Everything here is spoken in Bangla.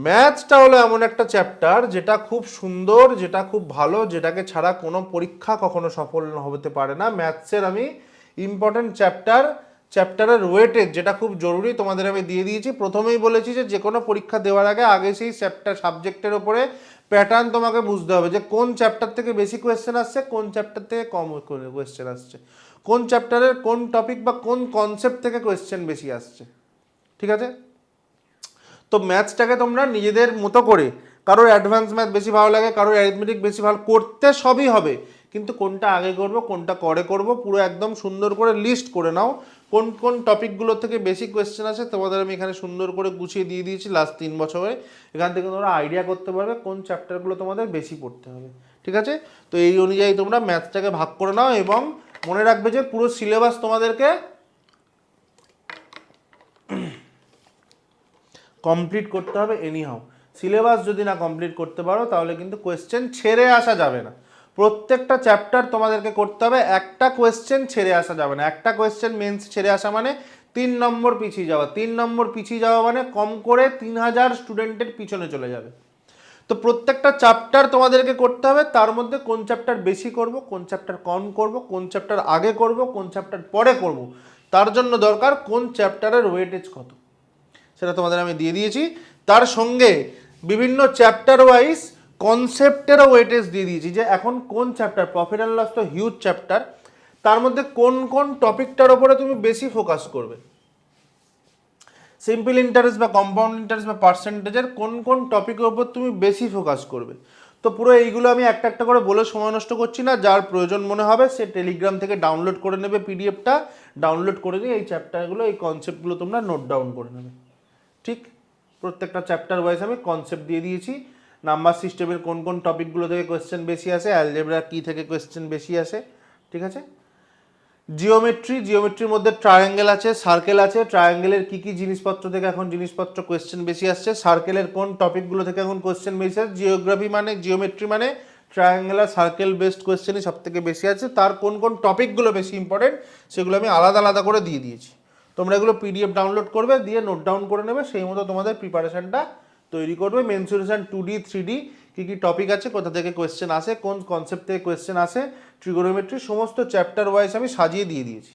ম্যাথসটা হলো এমন একটা চ্যাপ্টার যেটা খুব সুন্দর, যেটা খুব ভালো, যেটাকে ছাড়া কোনো পরীক্ষা কখনো সফল হতে পারে না। ম্যাথসের আমি ইম্পর্টেন্ট চ্যাপ্টারের ওয়েটেজ যেটা খুব জরুরি তোমাদের আমি দিয়ে দিয়েছি। প্রথমেই বলেছি যে কোনো পরীক্ষা দেওয়ার আগে সেই সাবজেক্টের ওপরে প্যাটার্ন তোমাকে বুঝতে হবে, যে কোন চ্যাপ্টার থেকে বেশি কোয়েশ্চেন আসছে, কোন চ্যাপ্টার থেকে কম কোয়েশ্চেন আসছে, কোন চ্যাপ্টারের কোন টপিক বা কোন কনসেপ্ট থেকে কোয়েশ্চেন বেশি আসছে। ঠিক আছে? তো ম্যাথসটাকে তোমরা নিজেদের মতো করে, কারোর অ্যাডভান্স ম্যাথ বেশি ভালো লাগে, কারোর অ্যারিথমেটিক বেশি ভালো, করতে সবই হবে, কিন্তু কোনটা আগে করব কোনটা পরে করব পুরো একদম সুন্দর করে লিস্ট করে নাও। কোন কোন টপিকগুলো থেকে বেশি কোয়েশ্চেন আছে তোমাদের আমি এখানে সুন্দর করে গুছিয়ে দিয়ে দিয়েছি লাস্ট 3 বছরে। এখান থেকে তোমরা আইডিয়া করতে পারবে কোন চ্যাপ্টারগুলো তোমাদের বেশি পড়তে হবে। ঠিক আছে? তো এই অনুযায়ী তোমরা ম্যাথসটাকে ভাগ করে নাও, এবং মনে রাখবে যে পুরো সিলেবাস তোমাদেরকে কমপ্লিট করতে হবে এনিহাও। সিলেবাস যদি না কমপ্লিট করতে পারো তাহলে কিন্তু কোয়েশ্চেন ছেড়ে আসা যাবে না। প্রত্যেকটা চ্যাপ্টার তোমাদেরকে করতে হবে, একটা কোয়েশ্চেন ছেড়ে আসা যাবে না। একটা কোয়েশ্চেন মেন্স ছেড়ে আসা মানে 3 নম্বর পিছিয়ে যাওয়া। 3 নম্বর পিছিয়ে যাওয়া মানে কম করে 3000 স্টুডেন্টের পিছনে চলে যাবে। তো প্রত্যেকটা চ্যাপ্টার তোমাদেরকে করতে হবে, তার মধ্যে কোন চ্যাপ্টার বেশি করব, কোন চ্যাপ্টার কম করব, কোন চ্যাপ্টার আগে করব, কোন চ্যাপ্টার পরে করব, তার জন্য দরকার কোন চ্যাপ্টারের ওয়েটেজ কত, সেটা তোমাদের আমি দিয়ে দিয়েছি। তার সঙ্গে বিভিন্ন চ্যাপ্টার ওয়াইজ কনসেপ্টেরও ওয়েটেজ দিয়ে দিয়েছি, যে এখন কোন চ্যাপ্টার, প্রফিট অ্যান্ড লস তো হিউজ চ্যাপ্টার, তার মধ্যে কোন কোন টপিকটার ওপরে তুমি বেশি ফোকাস করবে। সিম্পল ইন্টারেস্ট বা কম্পাউন্ড ইন্টারেস্ট বা পার্সেন্টেজের কোন কোন টপিকের উপর তুমি বেশি ফোকাস করবে। তো পুরো এইগুলো আমি একটা একটা করে বলে সময় নষ্ট করছি না, যার প্রয়োজন মনে হবে সে টেলিগ্রাম থেকে ডাউনলোড করে নেবে, পিডিএফটা ডাউনলোড করে নিয়ে এই চ্যাপ্টারগুলো, এই কনসেপ্টগুলো তোমরা নোট ডাউন করে নেবে। ঠিক? প্রত্যেকটা চ্যাপ্টার ওয়াইজ আমি কনসেপ্ট দিয়ে দিয়েছি, নাম্বার সিস্টেমের কোন কোন টপিকগুলো থেকে কোয়েশ্চেন বেশি আসে, অ্যালজেব্রা কী থেকে কোয়েশ্চেন বেশি আসে। ঠিক আছে? জিওমেট্রির মধ্যে ট্রায়াঙ্গেল আছে, সার্কেল আছে, ট্রায়াঙ্গেলের কী কী জিনিসপত্র থেকে এখন জিনিসপত্র কোয়েশ্চেন বেশি আসছে, সার্কেলের কোন টপিকগুলো থেকে এখন কোয়েশ্চেন বেশি আসছে, জিওমেট্রি মানে ট্রায়াঙ্গেল আর সার্কেল বেসড কোয়েশ্চেনই সব থেকে বেশি আছে, তার কোন কোন টপিকগুলো বেশি ইম্পর্টেন্ট সেগুলো আমি আলাদা আলাদা করে দিয়ে দিয়েছি। তোমরা এগুলো পিডিএফ ডাউনলোড করবে, দিয়ে নোট ডাউন করে নেবে, সেই মতো তোমাদের প্রিপারেশনটা তৈরি করবে। মেনসুরেশন 2D 3D কী কী টপিক আছে, কোথা থেকে কোয়েশ্চেন আসে, কোন কনসেপ্ট থেকে কোয়েশ্চেন আসে, ট্রিগোনোমেট্রি সমস্ত চ্যাপ্টার ওয়াইজ আমি সাজিয়ে দিয়ে দিয়েছি।